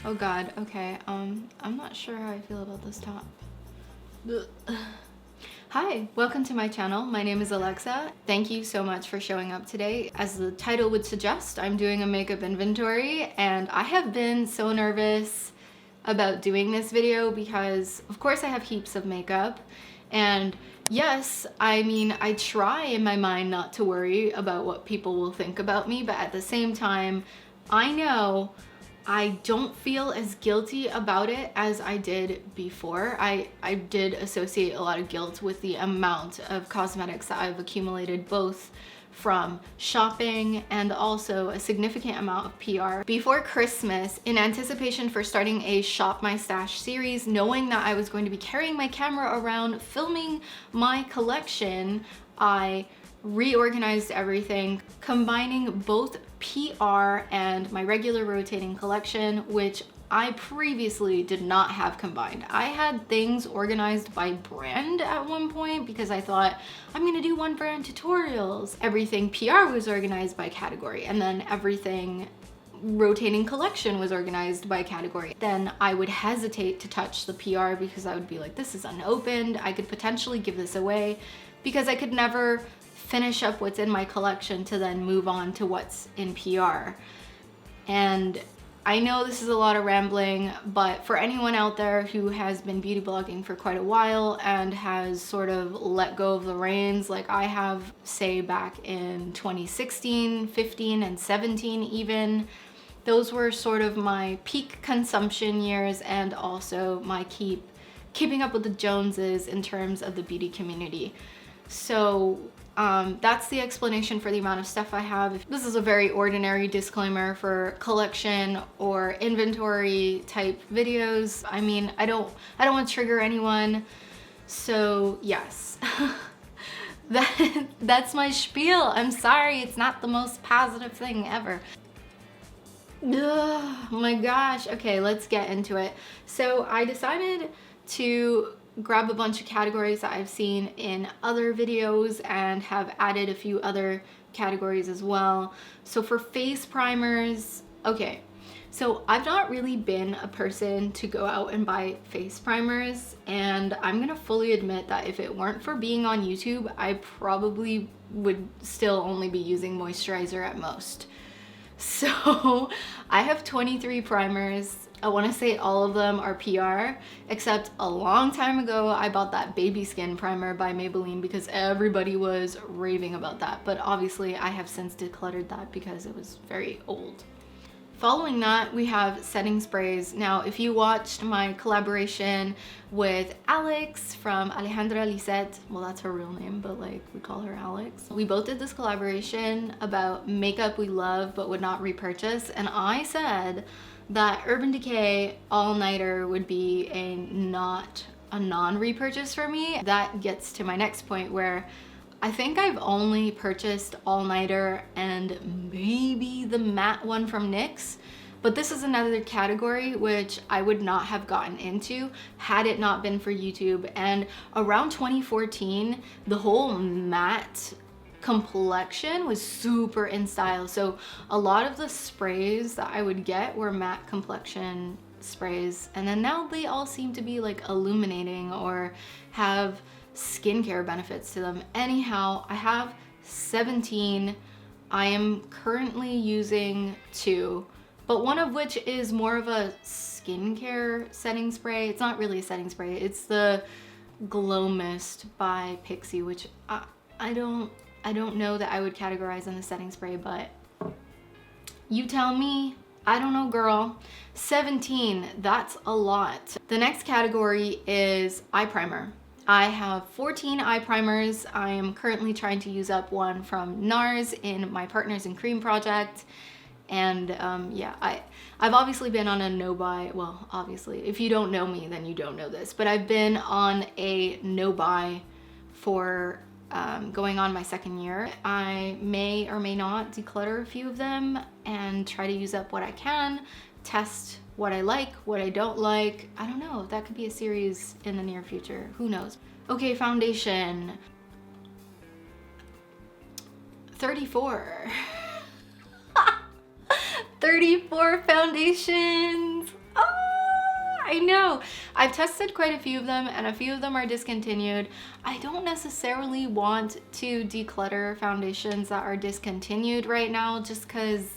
Oh God, okay. I'm not sure how I feel about this top. Hi, welcome to my channel. My name is Alexa. Thank you so much for showing up today. As the title would suggest, I'm doing a makeup inventory, and I have been so nervous about doing this video because of course I have heaps of makeup, and yes, I mean, I try in my mind not to worry about what people will think about me, but at the same time, I know I don't feel as guilty about it as I did before. I did associate a lot of guilt with the amount of cosmetics that I've accumulated, both from shopping and also a significant amount of PR. Before Christmas, in anticipation for starting a Shop My Stash series, knowing that I was going to be carrying my camera around filming my collection, I reorganized everything, combining both PR and my regular rotating collection, which I previously did not have combined. I had things organized by brand at one point because I thought I'm gonna do one brand tutorials. Everything PR was organized by category, and then everything rotating collection was organized by category. Then I would hesitate to touch the PR because I would be like, this is unopened, I could potentially give this away, because I could never finish up what's in my collection to then move on to what's in PR. And I know this is a lot of rambling, but for anyone out there who has been beauty blogging for quite a while and has sort of let go of the reins like I have, say back in 2016, 15, and 17 even, those were sort of my peak consumption years and also my keeping up with the Joneses in terms of the beauty community. So that's the explanation for the amount of stuff I have. This is a very ordinary disclaimer for collection or inventory type videos. I mean, I don't want to trigger anyone. So yes, that's my spiel. I'm sorry, it's not the most positive thing ever. Oh my gosh. Okay, let's get into it. So I decided to grab a bunch of categories that I've seen in other videos and have added a few other categories as well. So for face primers, okay, so I've not really been a person to go out and buy face primers, and I'm gonna fully admit that if it weren't for being on YouTube, I probably would still only be using moisturizer at most. So I have 23 primers. I want to say all of them are PR, except a long time ago I bought that baby skin primer by Maybelline because everybody was raving about that, but obviously I have since decluttered that because it was very old. Following that, we have setting sprays. Now, if you watched my collaboration with Alex from Alejandra Lisette, well, that's her real name, but like we call her Alex. We both did this collaboration about makeup we love but would not repurchase, and I said that Urban Decay All-Nighter would be a non-repurchase for me. That gets to my next point, where I think I've only purchased All-Nighter and maybe the matte one from NYX, but this is another category which I would not have gotten into had it not been for YouTube. And around 2014, the whole matte complexion was super in style. So a lot of the sprays that I would get were matte complexion sprays, and then now they all seem to be like illuminating or have skincare benefits to them. Anyhow, I have 17. I am currently using 2, but one of which is more of a skincare setting spray. It's not really a setting spray, it's the Glow Mist by Pixi, which I don't know that I would categorize in the setting spray, but you tell me. I don't know, girl. 17, that's a lot. The next category is eye primer. I have 14 eye primers. I am currently trying to use up one from NARS in my Partners in Cream project. And yeah, I've obviously been on a no-buy, well, obviously, if you don't know me, then you don't know this, but I've been on a no-buy for going on my 2nd year. I may or may not declutter a few of them and try to use up what I can, test what I like, what I don't like. I don't know, that could be a series in the near future, who knows. Okay, foundation. 34. 34 foundations. I know. I've tested quite a few of them and a few of them are discontinued. I don't necessarily want to declutter foundations that are discontinued right now just because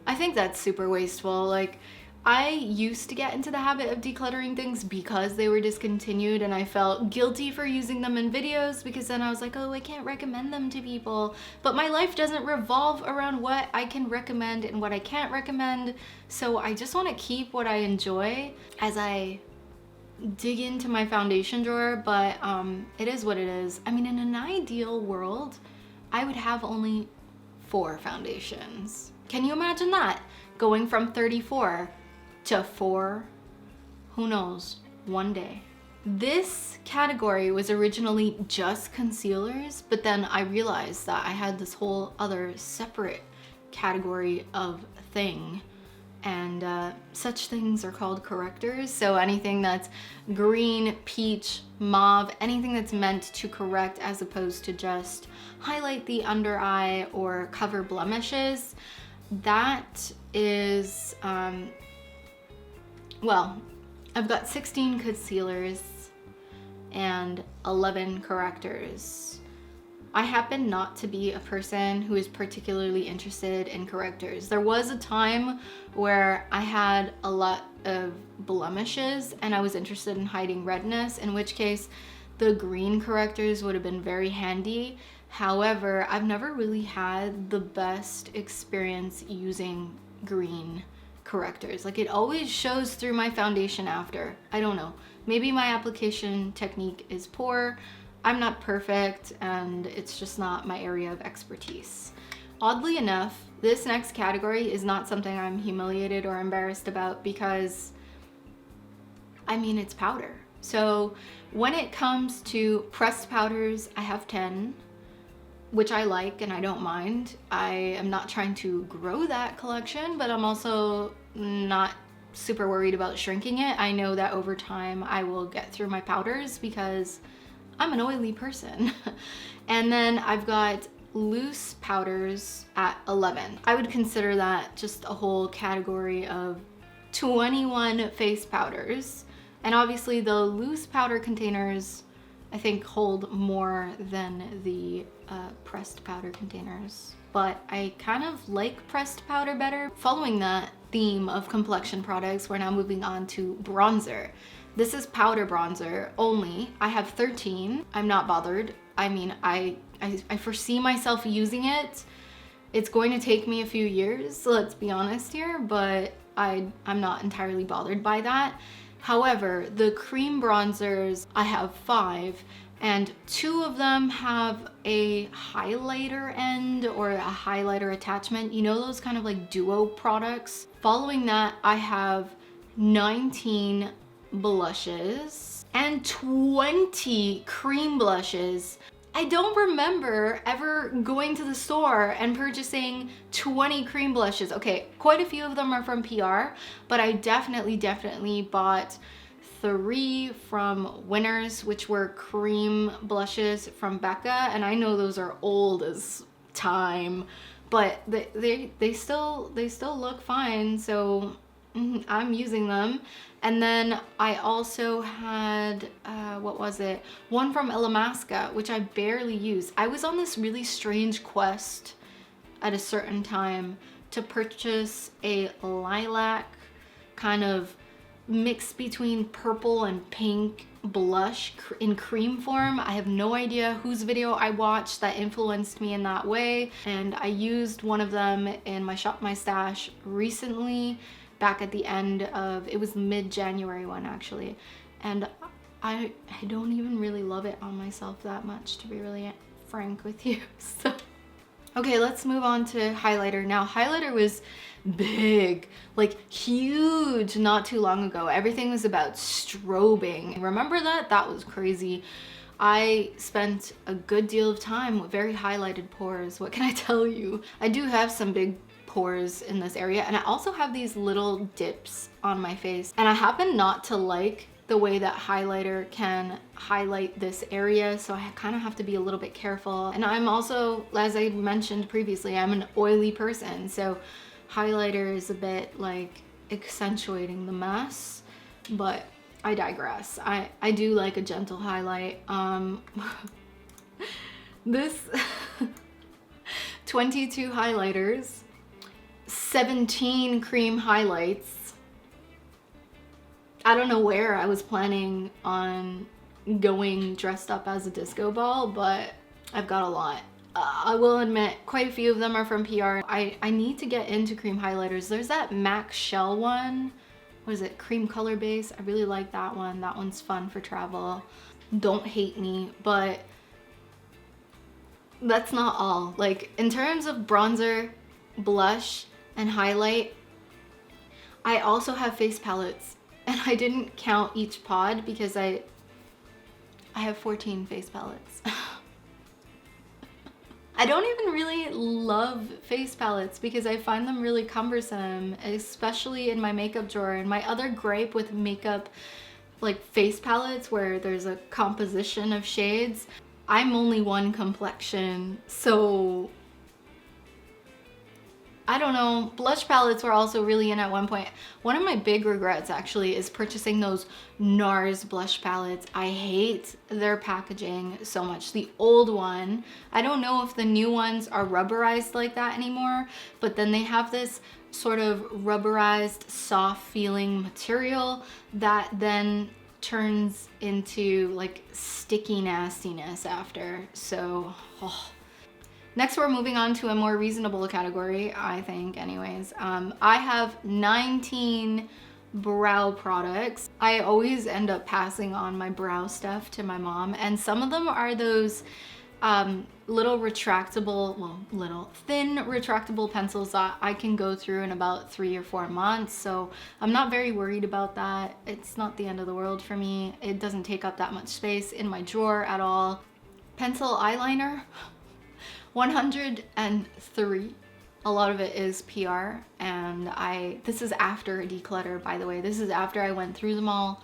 I think that's super wasteful. Like, I used to get into the habit of decluttering things because they were discontinued and I felt guilty for using them in videos because then I was like, oh, I can't recommend them to people. But my life doesn't revolve around what I can recommend and what I can't recommend. So I just want to keep what I enjoy as I dig into my foundation drawer, but it is what it is. I mean, in an ideal world, I would have only 4 foundations. Can you imagine that? Going from 34 to 4, who knows, one day. This category was originally just concealers, but then I realized that I had this whole other separate category of thing, and such things are called correctors. So anything that's green, peach, mauve, anything that's meant to correct as opposed to just highlight the under eye or cover blemishes. That is, well, I've got 16 concealers and 11 correctors. I happen not to be a person who is particularly interested in correctors. There was a time where I had a lot of blemishes and I was interested in hiding redness, in which case the green correctors would have been very handy. However, I've never really had the best experience using green correctors. Like, it always shows through my foundation after. I don't know. Maybe my application technique is poor. I'm not perfect and it's just not my area of expertise. Oddly enough, this next category is not something I'm humiliated or embarrassed about because, I mean, it's powder. So when it comes to pressed powders, I have 10. Which I like and I don't mind. I am not trying to grow that collection, but I'm also not super worried about shrinking it. I know that over time I will get through my powders because I'm an oily person. And then I've got loose powders at 11. I would consider that just a whole category of 21 face powders. And obviously the loose powder containers I think hold more than the pressed powder containers, but I kind of like pressed powder better. Following that theme of complexion products, we're now moving on to bronzer. This is powder bronzer only. I have 13. I'm not bothered. I mean, I foresee myself using it. It's going to take me a few years, so let's be honest here, but I'm not entirely bothered by that. However, the cream bronzers, I have 5, and 2 of them have a highlighter end or a highlighter attachment. You know, those kind of like duo products. Following that, I have 19 blushes and 20 cream blushes. I don't remember ever going to the store and purchasing 20 cream blushes. Okay, quite a few of them are from PR, but I definitely bought 3 from Winners, which were cream blushes from Becca, and I know those are old as time, but they still look fine, so I'm using them. And then I also had, what was it? One from Illamasqua, which I barely use. I was on this really strange quest at a certain time to purchase a lilac kind of mix between purple and pink blush in cream form. I have no idea whose video I watched that influenced me in that way. And I used one of them in my Shop My Stash recently, back at the end of, it was mid-January one actually, and I don't even really love it on myself that much, to be really frank with you. So okay, let's move on to highlighter. Now highlighter was big, like huge not too long ago. Everything was about strobing. Remember that? That was crazy. I spent a good deal of time with very highlighted pores. What can I tell you? I do have some big pores in this area, and I also have these little dips on my face, and I happen not to like the way that highlighter can highlight this area, so I kind of have to be a little bit careful. And I'm also, as I mentioned previously, I'm an oily person, so highlighter is a bit like accentuating the mess, but I digress. I do like a gentle highlight. This 22 highlighters, 17 cream highlights. I don't know where I was planning on going dressed up as a disco ball, but I've got a lot. I will admit quite a few of them are from PR. I need to get into cream highlighters. There's that MAC Shell one. What is it? Cream color base. I really like that one. That one's fun for travel. Don't hate me, but that's not all. Like, in terms of bronzer, blush, and highlight, I also have face palettes, and I didn't count each pod because I have 14 face palettes. I don't even really love face palettes because I find them really cumbersome, especially in my makeup drawer. And my other gripe with makeup, like face palettes where there's a composition of shades, I'm only one complexion, so I don't know. Blush palettes were also really in at one point. One of my big regrets actually is purchasing those NARS blush palettes. I hate their packaging so much. The old one, I don't know if the new ones are rubberized like that anymore, but then they have this sort of rubberized, soft feeling material that then turns into like sticky nastiness after. So, oh. Next, we're moving on to a more reasonable category, I think anyways. I have 19 brow products. I always end up passing on my brow stuff to my mom, and some of them are those little retractable, thin retractable pencils that I can go through in about 3 or 4 months. So I'm not very worried about that. It's not the end of the world for me. It doesn't take up that much space in my drawer at all. Pencil eyeliner, 103. A lot of it is PR, and this is after a declutter, by the way. This is after I went through them all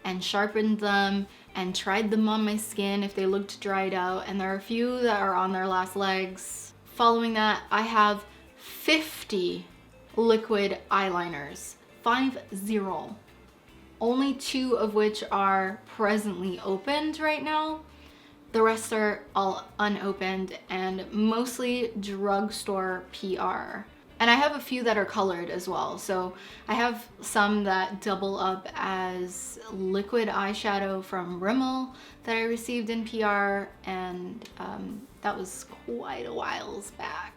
and sharpened them and tried them on my skin if they looked dried out, and there are a few that are on their last legs. Following that, I have 50 liquid eyeliners, 50. Only 2 of which are presently opened right now. The rest are all unopened and mostly drugstore PR. And I have a few that are colored as well. So I have some that double up as liquid eyeshadow from Rimmel that I received in PR, and that was quite a whiles back.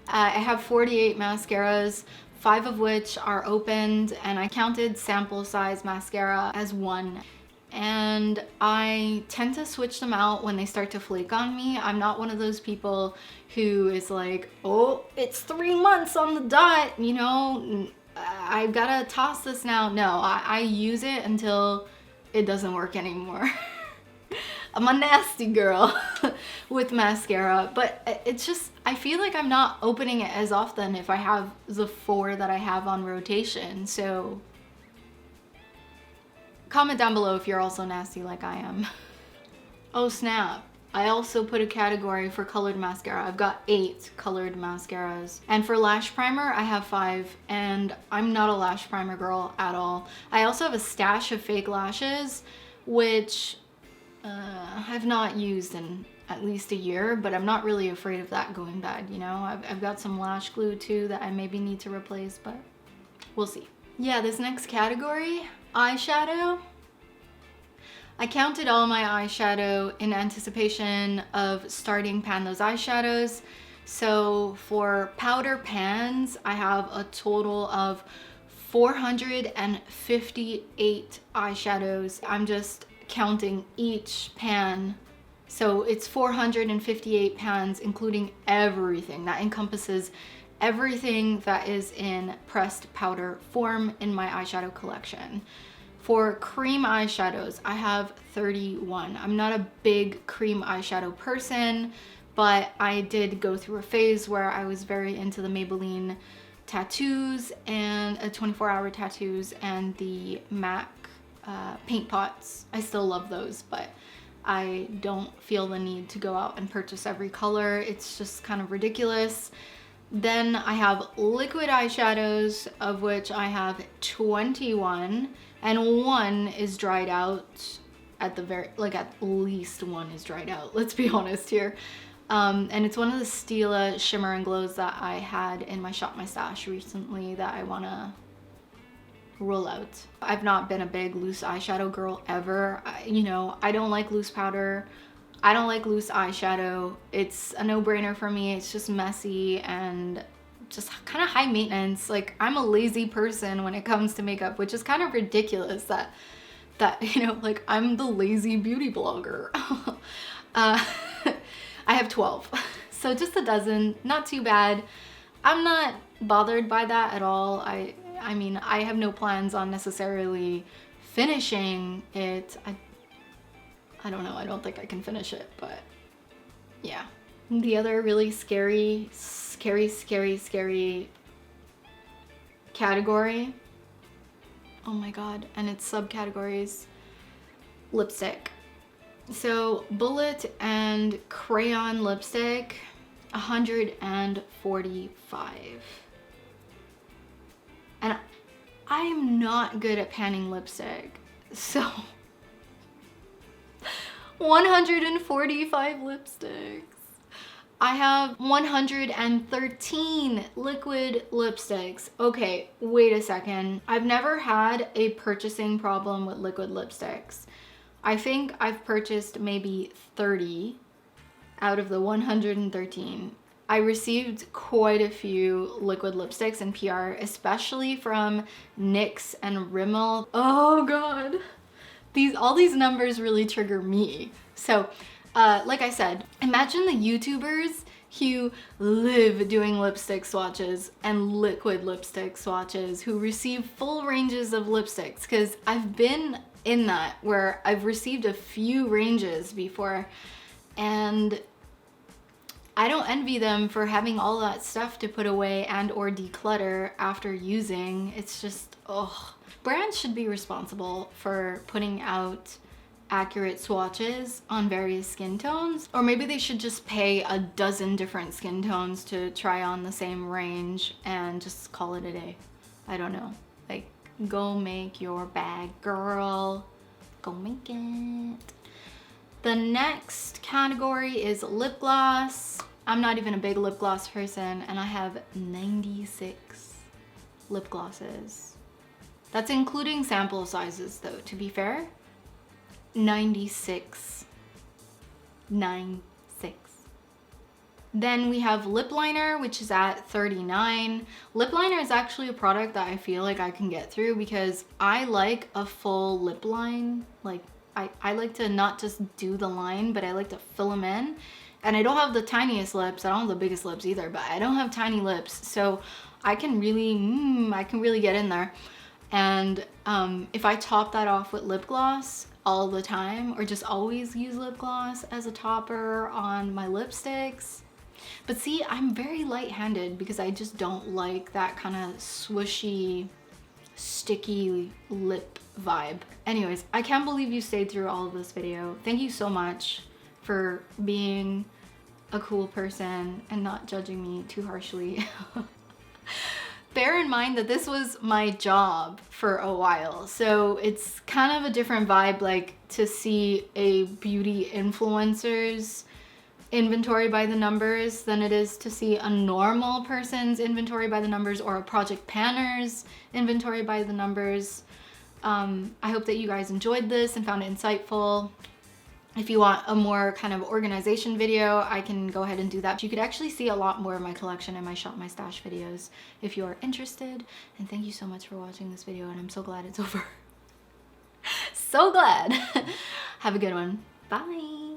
I have 48 mascaras, 5 of which are opened, and I counted sample size mascara as 1. And I tend to switch them out when they start to flake on me. I'm not one of those people who is like, oh, it's 3 months on the dot, you know, I've gotta toss this now. No, I use it until it doesn't work anymore. I'm a nasty girl with mascara, but it's just, I feel like I'm not opening it as often if I have the 4 that I have on rotation. So comment down below if you're also nasty like I am. Oh snap. I also put a category for colored mascara. I've got 8 colored mascaras. And for lash primer, I have 5, and I'm not a lash primer girl at all. I also have a stash of fake lashes, which I've not used in at least a year, but I'm not really afraid of that going bad, you know? I've got some lash glue too that I maybe need to replace, but we'll see. Yeah, this next category, eyeshadow. I counted all my eyeshadow in anticipation of starting pan those eyeshadows. So for powder pans, I have a total of 458 eyeshadows. I'm just counting each pan. So it's 458 pans, including everything. That encompasses everything that is in pressed powder form in my eyeshadow collection. For cream eyeshadows, I have 31. I'm not a big cream eyeshadow person, but I did go through a phase where I was very into the Maybelline tattoos and 24-hour tattoos and the MAC paint pots. I still love those, but I don't feel the need to go out and purchase every color. It's just kind of ridiculous. Then I have liquid eyeshadows, of which I have 21, and one is dried out at the very, like at least one is dried out, let's be honest here. And it's one of the Stila Shimmer and Glows that I had in my Shop My Stash recently that I wanna roll out. I've not been a big loose eyeshadow girl ever. You know, I don't like loose powder. I don't like loose eyeshadow. It's a no-brainer for me. It's just messy and just kind of high maintenance. Like, I'm a lazy person when it comes to makeup, which is kind of ridiculous that you know, like, I'm the lazy beauty blogger. I have 12, so just a dozen, not too bad. I'm not bothered by that at all. I mean, I have no plans on necessarily finishing it. I don't know, I don't think I can finish it, but yeah. The other really scary category, oh my god, and its subcategories, lipstick. So bullet and crayon lipstick, 145. And I'm not good at panning lipstick, so 145 lipsticks. I have 113 liquid lipsticks. Okay, wait a second. I've never had a purchasing problem with liquid lipsticks. I think I've purchased maybe 30 out of the 113. I received quite a few liquid lipsticks in PR, especially from NYX and Rimmel. Oh god. All these numbers really trigger me. So, like I said, imagine the YouTubers who live doing lipstick swatches and liquid lipstick swatches, who receive full ranges of lipsticks, because I've been in that where I've received a few ranges before, and I don't envy them for having all that stuff to put away and or declutter after using. It's just, ugh. Brands should be responsible for putting out accurate swatches on various skin tones, or maybe they should just pay a dozen different skin tones to try on the same range and just call it a day. I don't know. Like, go make your bag, girl. Go make it. The next category is lip gloss. I'm not even a big lip gloss person, and I have 96 lip glosses. That's including sample sizes though, to be fair. 96. 96. Then we have lip liner, which is at 39. Lip liner is actually a product that I feel like I can get through because I like a full lip line. Like, I like to not just do the line, but I like to fill them in. And I don't have the tiniest lips. I don't have the biggest lips either, but I don't have tiny lips. So I can really get in there. And if I top that off with lip gloss all the time, or just always use lip gloss as a topper on my lipsticks. But see, I'm very light-handed because I just don't like that kind of swooshy, sticky lip vibe. Anyways, I can't believe you stayed through all of this video. Thank you so much for being a cool person and not judging me too harshly. Bear in mind that this was my job for a while, so it's kind of a different vibe, like, to see a beauty influencer's inventory by the numbers than it is to see a normal person's inventory by the numbers, or a project planner's inventory by the numbers. I hope that you guys enjoyed this and found it insightful. If you want a more kind of organization video, I can go ahead and do that. You could actually see a lot more of my collection in my Shop My Stash videos if you are interested. And thank you so much for watching this video, and I'm so glad it's over. So glad. Have a good one. Bye.